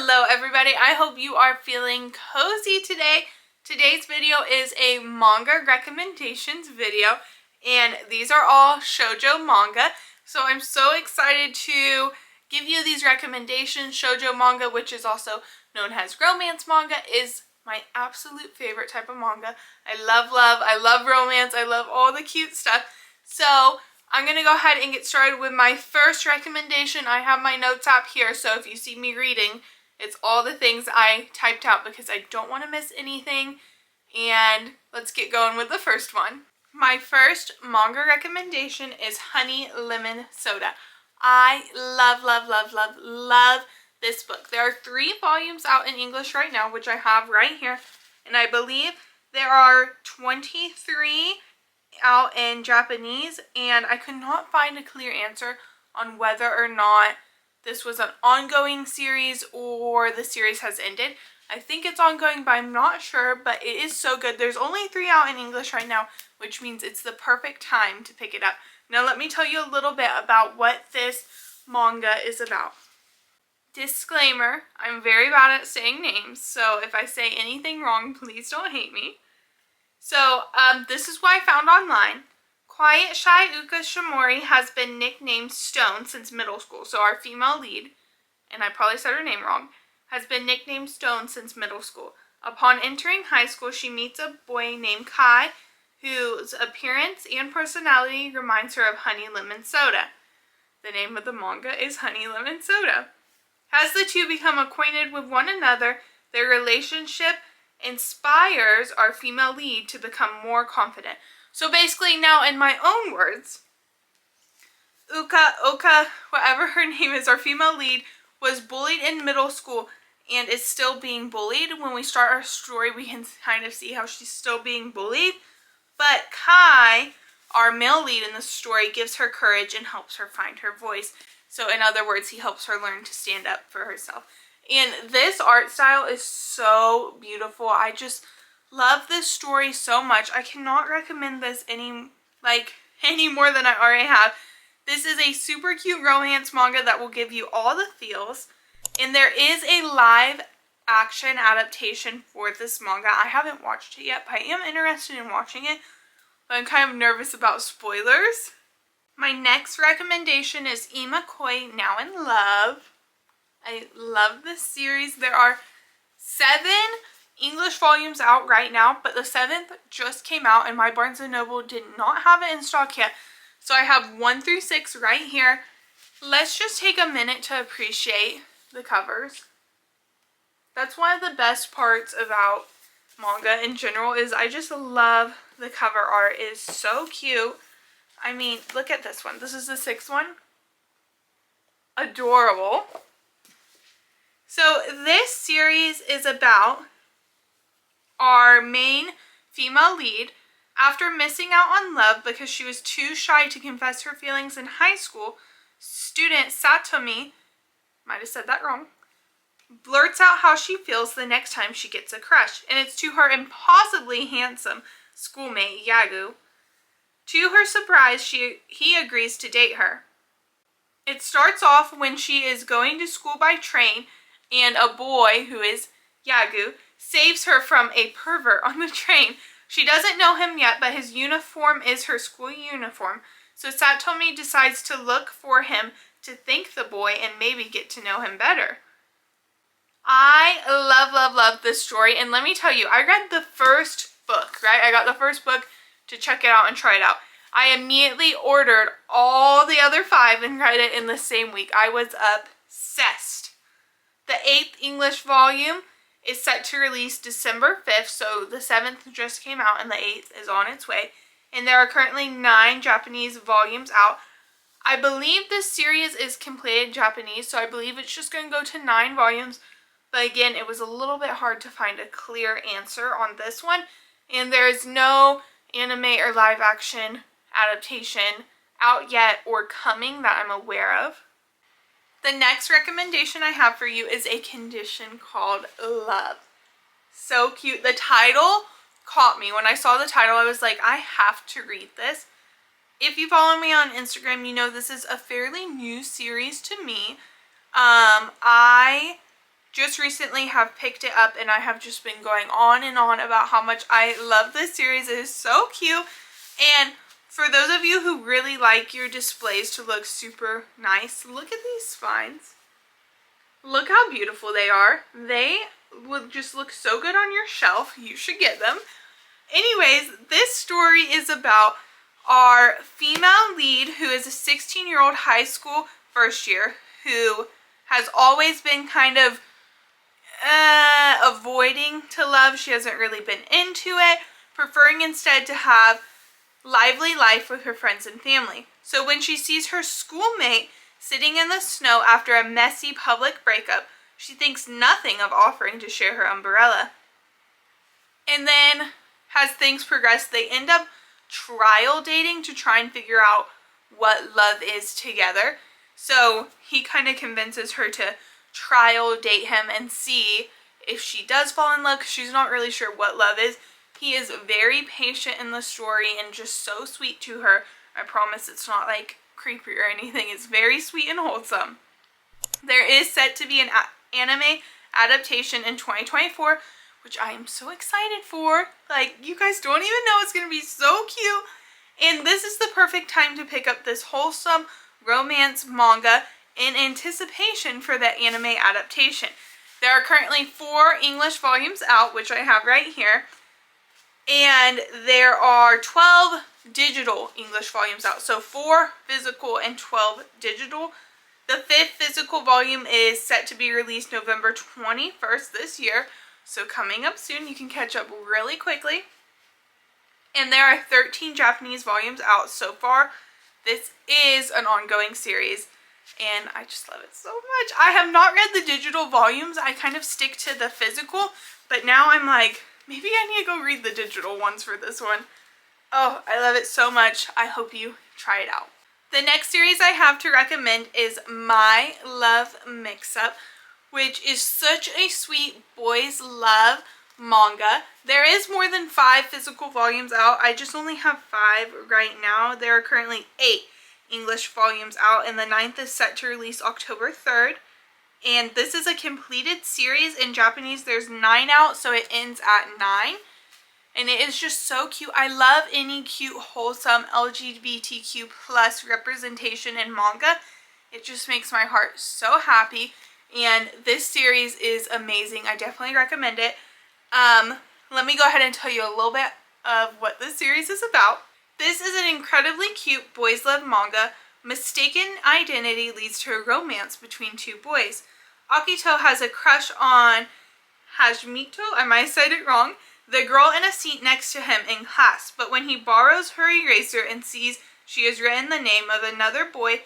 Hello everybody, I hope you are feeling cozy today. Today's video is a manga recommendations video, and these are all shoujo manga. So I'm so excited to give you these recommendations. Shoujo manga, which is also known as romance manga, is my absolute favorite type of manga. I love romance, I love all the cute stuff. So I'm going to go ahead and get started with my first recommendation. I have my notes app here, so if you see me reading, it's all the things I typed out because I don't want to miss anything. And let's get going with the first one. My first manga recommendation is Honey Lemon Soda. I love this book. There are 3 volumes out in English right now, which I have right here. And I believe there are 23 out in Japanese, and I could not find a clear answer on whether or not this was an ongoing series or the series has ended. I think it's ongoing, but I'm not sure, but it is so good. There's only 3 out in English right now, which means it's the perfect time to pick it up. Now let me tell you a little bit about what this manga is about. Disclaimer, I'm very bad at saying names, so if I say anything wrong, please don't hate me. So, this is what I found online. Quiet Shy Uka Shimori has been nicknamed Stone since middle school. So our female lead, and I probably said her name wrong, has been nicknamed Stone since middle school. Upon entering high school, she meets a boy named Kai, whose appearance and personality reminds her of Honey Lemon Soda. The name of the manga is Honey Lemon Soda. As the two become acquainted with one another, their relationship inspires our female lead to become more confident. So basically, now in my own words, Oka, whatever her name is, our female lead, was bullied in middle school and is still being bullied. When we start our story, we can kind of see how she's still being bullied. But Kai, our male lead in the story, gives her courage and helps her find her voice. So in other words, he helps her learn to stand up for herself. And this art style is so beautiful. I just love this story so much. I cannot recommend this any more than I already have. This is a super cute romance manga that will give you all the feels. And there is a live action adaptation for this manga. I haven't watched it yet, but I am interested in watching it. But I'm kind of nervous about spoilers. My next recommendation is Ima Koi, Now in Love. I love this series. There are 7 English volumes out right now, but the 7th just came out and my Barnes & Noble did not have it in stock yet. So I have 1 through 6 right here. Let's just take a minute to appreciate the covers. That's one of the best parts about manga in general, is I just love the cover art. It is so cute. I mean, look at this one. This is the 6th one. Adorable. So this series is about our main female lead. After missing out on love because she was too shy to confess her feelings in high school, student Satomi, might have said that wrong, blurts out how she feels the next time she gets a crush, and it's to her impossibly handsome schoolmate Yagu. To her surprise, he agrees to date her. It starts off when she is going to school by train, and a boy, who is Yagu, saves her from a pervert on the train. She doesn't know him yet, but his uniform is her school uniform. So Satomi decides to look for him to thank the boy and maybe get to know him better. I love this story, and let me tell you, I read the first book, right? I got the first book to check it out and try it out. I immediately ordered all the other 5 and read it in the same week. I was obsessed. The 8th English volume is set to release December 5th, so the 7th just came out and the 8th is on its way. And there are currently 9 Japanese volumes out. I believe this series is completed Japanese, so I believe it's just going to go to 9 volumes. But again, it was a little bit hard to find a clear answer on this one. And there is no anime or live action adaptation out yet or coming that I'm aware of. The next recommendation I have for you is a condition called Love. So cute. The title caught me. When I saw the title, I was like, I have to read this. If you follow me on Instagram, you know this is a fairly new series to me. I just recently have picked it up, and I have just been going on and on about how much I love this series. It is so cute. And for those of you who really like your displays to look super nice, look at these spines. Look how beautiful they are. They would just look so good on your shelf. You should get them. Anyways, this story is about our female lead, who is a 16-year-old high school first year, who has always been kind of avoiding to love. She hasn't really been into it, preferring instead to have lively life with her friends and family. So when she sees her schoolmate sitting in the snow after a messy public breakup, she thinks nothing of offering to share her umbrella. And then, as things progress, they end up trial dating to try and figure out what love is together. So he kind of convinces her to trial date him and see if she does fall in love, because she's not really sure what love is. He is very patient in the story and just so sweet to her. I promise it's not like creepy or anything. It's very sweet and wholesome. There is set to be an anime adaptation in 2024, which I am so excited for. Like, you guys don't even know, it's going to be so cute. And this is the perfect time to pick up this wholesome romance manga in anticipation for the anime adaptation. There are currently 4 English volumes out, which I have right here. And there are 12 digital English volumes out. So 4 physical and 12 digital. The 5th physical volume is set to be released November 21st this year. So coming up soon, you can catch up really quickly. And there are 13 Japanese volumes out so far. This is an ongoing series, and I just love it so much. I have not read the digital volumes. I kind of stick to the physical, but now I'm like, maybe I need to go read the digital ones for this one. Oh, I love it so much. I hope you try it out. The next series I have to recommend is My Love Mix-Up, which is such a sweet boys love manga. There is more than 5 physical volumes out. I just only have 5 right now. There are currently 8 English volumes out, and the 9th is set to release October 3rd. And this is a completed series. In Japanese, there's 9 out, so it ends at 9. And it is just so cute. I love any cute, wholesome LGBTQ plus representation in manga. It just makes my heart so happy. And this series is amazing. I definitely recommend it. Let me go ahead and tell you a little bit of what this series is about. This is an incredibly cute boys love manga. Mistaken identity leads to a romance between 2 boys. Akito has a crush on Hajimito, I might have said it wrong, the girl in a seat next to him in class, but when he borrows her eraser and sees she has written the name of another boy,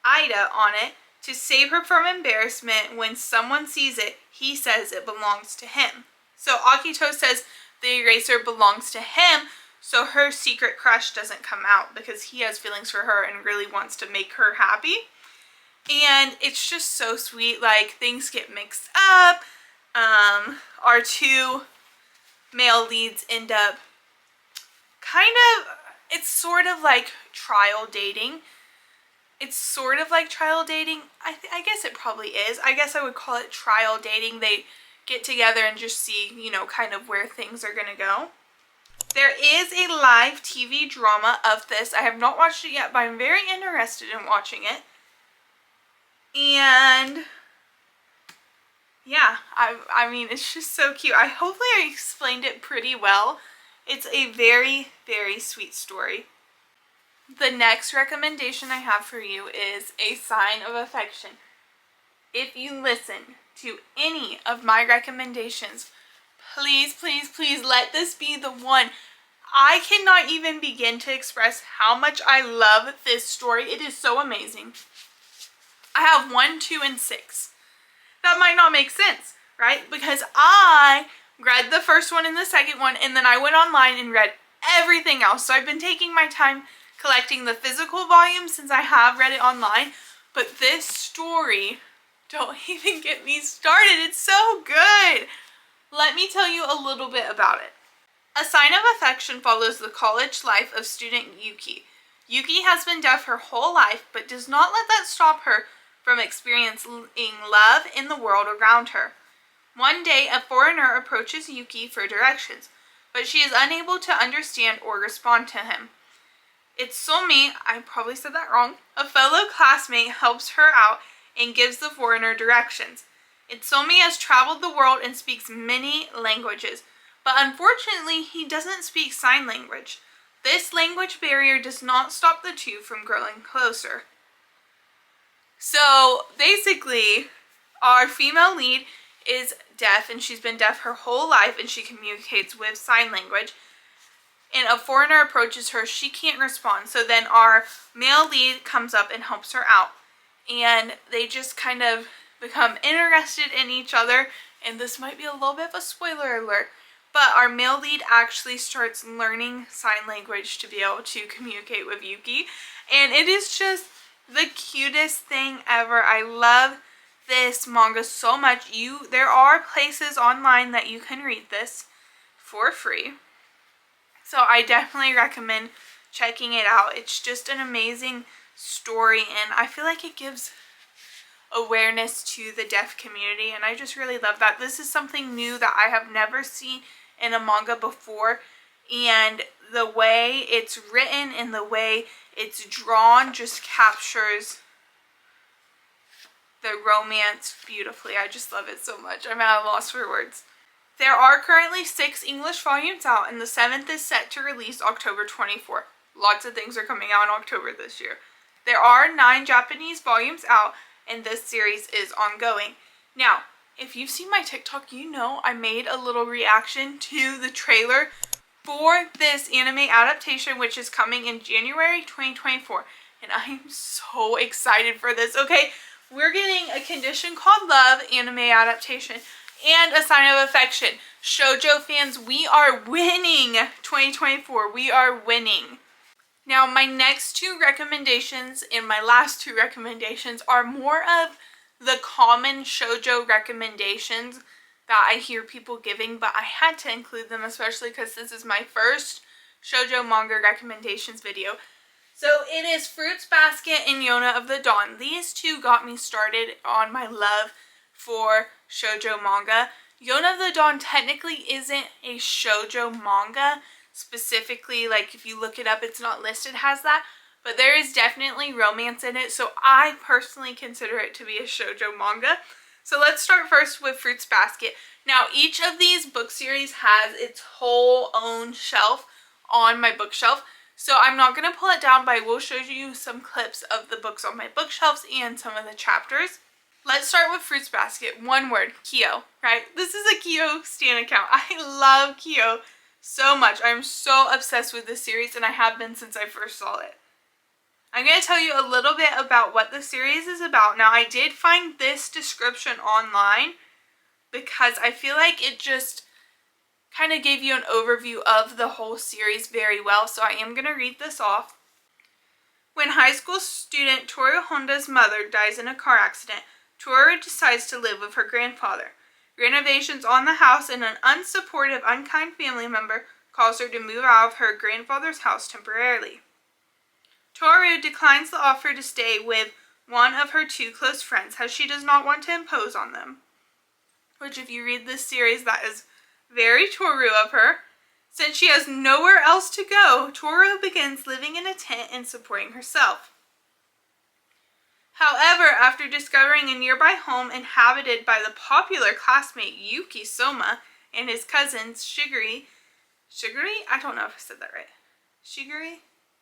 Ida, on it, to save her from embarrassment when someone sees it, he says it belongs to him. So Akito says the eraser belongs to him, so her secret crush doesn't come out because he has feelings for her and really wants to make her happy. And it's just so sweet. Like, things get mixed up. Our 2 male leads end up it's sort of like trial dating. I guess it probably is. I guess I would call it trial dating. They get together and just see, you know, kind of where things are going to go. There is a live TV drama of this. I have not watched it yet, but I'm very interested in watching it. And yeah, I mean, it's just so cute. Hopefully I explained it pretty well. It's a very, very sweet story. The next recommendation I have for you is A Sign of Affection. If you listen to any of my recommendations, please, please, please let this be the one. I cannot even begin to express how much I love this story. It is so amazing. I have 1, 2, and 6. That might not make sense, right? Because I read the first one and the second one, and then I went online and read everything else. So I've been taking my time collecting the physical volume since I have read it online. But this story, don't even get me started. It's so good. Let me tell you a little bit about it. A Sign of Affection follows the college life of student Yuki. Yuki has been deaf her whole life, but does not let that stop her from experiencing love in the world around her. One day, a foreigner approaches Yuki for directions, but she is unable to understand or respond to him. Itsuomi, I probably said that wrong, a fellow classmate, helps her out and gives the foreigner directions. Itsuomi has traveled the world and speaks many languages, but unfortunately he doesn't speak sign language. This language barrier does not stop the two from growing closer. So basically, our female lead is deaf, and she's been deaf her whole life, and she communicates with sign language. And a foreigner approaches her, she can't respond. So then our male lead comes up and helps her out. And they just kind of become interested in each other. And this might be a little bit of a spoiler alert, but our male lead actually starts learning sign language to be able to communicate with Yuki. And it is just the cutest thing ever. I love this manga so much. There are places online that you can read this for free. So I definitely recommend checking it out. It's just an amazing story, and I feel like it gives awareness to the deaf community, and I just really love that. This is something new that I have never seen in a manga before, and the way it's written and the way it's drawn just captures the romance beautifully. I just love it so much. I'm at a loss for words. There are currently 6 English volumes out, and the 7th is set to release October 24. Lots of things are coming out in October this year. There are 9 Japanese volumes out, and this series is ongoing. Now, if you've seen my TikTok, you know I made a little reaction to the trailer for this anime adaptation, which is coming in January 2024. And I am so excited for this. Okay, we're getting A Condition Called Love anime adaptation and A Sign of Affection. Shoujo fans, we are winning 2024. We are winning. Now, my next 2 recommendations and my last 2 recommendations are more of the common shoujo recommendations that I hear people giving, but I had to include them, especially because this is my first shoujo manga recommendations video. So it is Fruits Basket and Yona of the Dawn. These 2 got me started on my love for shoujo manga. Yona of the Dawn technically isn't a shoujo manga. Specifically, like if you look it up, it's not listed as that, but there is definitely romance in it, so I personally consider it to be a shoujo manga. So let's start first with Fruits Basket. Now, each of these book series has its whole own shelf on my bookshelf, so I'm not going to pull it down, but I will show you some clips of the books on my bookshelves and some of the chapters. Let's start with Fruits Basket. One word, Kyo, right? This is a Kyo stan account. I love Kyo so much. I'm so obsessed with this series, and I have been since I first saw it. I'm going to tell you a little bit about what the series is about. Now, I did find this description online because I feel like it just kind of gave you an overview of the whole series very well, so I am going to read this off. When high school student Toru Honda's mother dies in a car accident, Toru decides to live with her grandfather. Renovations on the house and an unsupportive, unkind family member cause her to move out of her grandfather's house temporarily. Toru declines the offer to stay with one of her 2 close friends, as she does not want to impose on them. Which, if you read this series, that is very Toru of her. Since she has nowhere else to go, Toru begins living in a tent and supporting herself. However, after discovering a nearby home inhabited by the popular classmate Yuki Soma and his cousins Shiguri, I don't know if I said that right. Shiguri?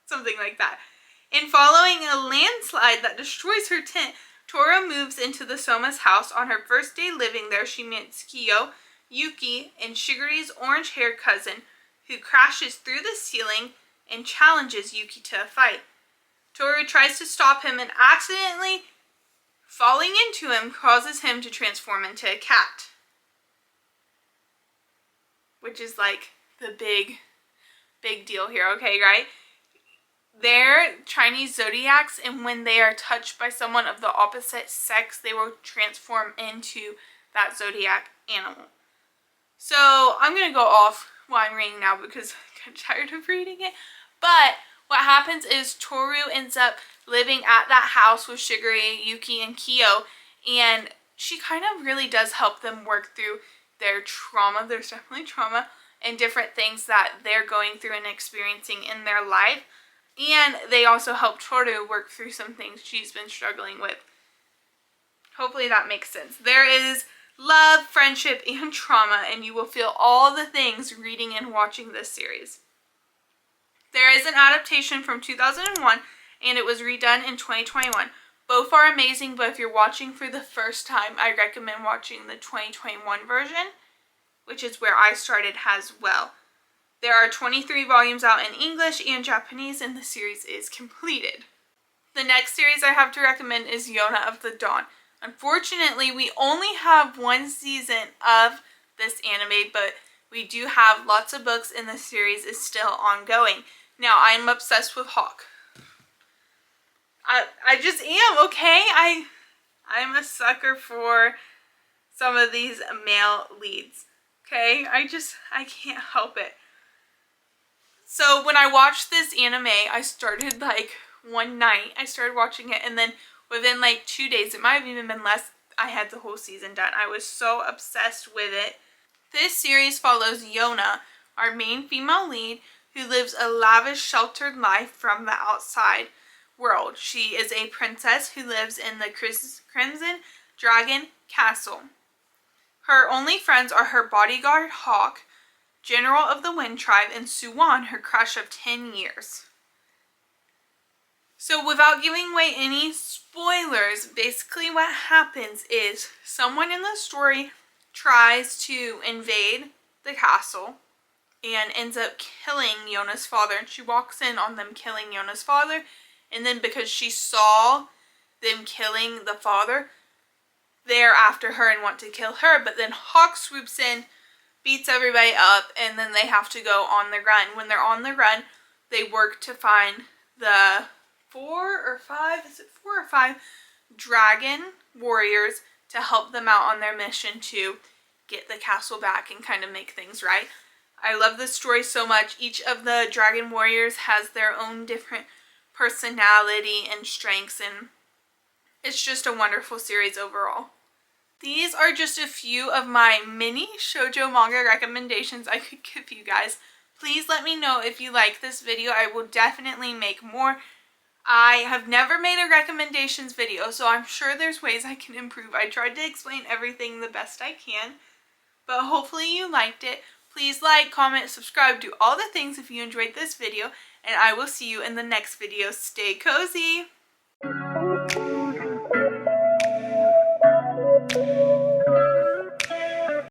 Something like that. In following a landslide that destroys her tent, Toru moves into the Soma's house. On her first day living there, she meets Kyo, Yuki, and Shiguri's orange-haired cousin, who crashes through the ceiling and challenges Yuki to a fight. Toru tries to stop him and accidentally falling into him causes him to transform into a cat. Which is like the big deal here, okay, right? They're Chinese zodiacs, and when they are touched by someone of the opposite sex, they will transform into that zodiac animal. So I'm going to go off what I'm reading now because I'm tired of reading it. But what happens is Toru ends up living at that house with Shigure, Yuki, and Kyo, and she kind of really does help them work through their trauma. There's definitely trauma and different things that they're going through and experiencing in their life. And they also help Toru work through some things she's been struggling with. Hopefully that makes sense. There is love, friendship, and trauma, and you will feel all the things reading and watching this series. There is an adaptation from 2001, and it was redone in 2021. Both are amazing, but if you're watching for the first time, I recommend watching the 2021 version, which is where I started as well. There are 23 volumes out in English and Japanese, and the series is completed. The next series I have to recommend is Yona of the Dawn. Unfortunately, we only have one season of this anime, but we do have lots of books, and the series is still ongoing. Now, I'm obsessed with Hawk. I just am, okay? I'm a sucker for some of these male leads, okay? I can't help it. So when I watched this anime, I started like one night. I started watching it, and then within like 2 days, it might have even been less, I had the whole season done. I was so obsessed with it. This series follows Yona, our main female lead, who lives a lavish, sheltered life from the outside world. She is a princess who lives in the Crimson Dragon Castle. Her only friends are her bodyguard, Hawk, General of the Wind Tribe, and Suwon, her crush of 10 years. So without giving away any spoilers, basically what happens is someone in the story tries to invade the castle and ends up killing Yona's father. And she walks in on them killing Yona's father, and then because she saw them killing the father, they're after her and want to kill her. But then Hawk swoops in, beats everybody up, and then they have to go on the run. When they're on the run, they work to find the 4 or 5 dragon warriors to help them out on their mission to get the castle back and kind of make things right. I love this story so much. Each of the dragon warriors has their own different personality and strengths, and it's just a wonderful series overall. These are just a few of my mini shoujo manga recommendations I could give you guys. Please let me know if you like this video. I will definitely make more. I have never made a recommendations video, so I'm sure there's ways I can improve. I tried to explain everything the best I can, but hopefully you liked it. Please like, comment, subscribe, do all the things if you enjoyed this video, and I will see you in the next video. Stay cozy!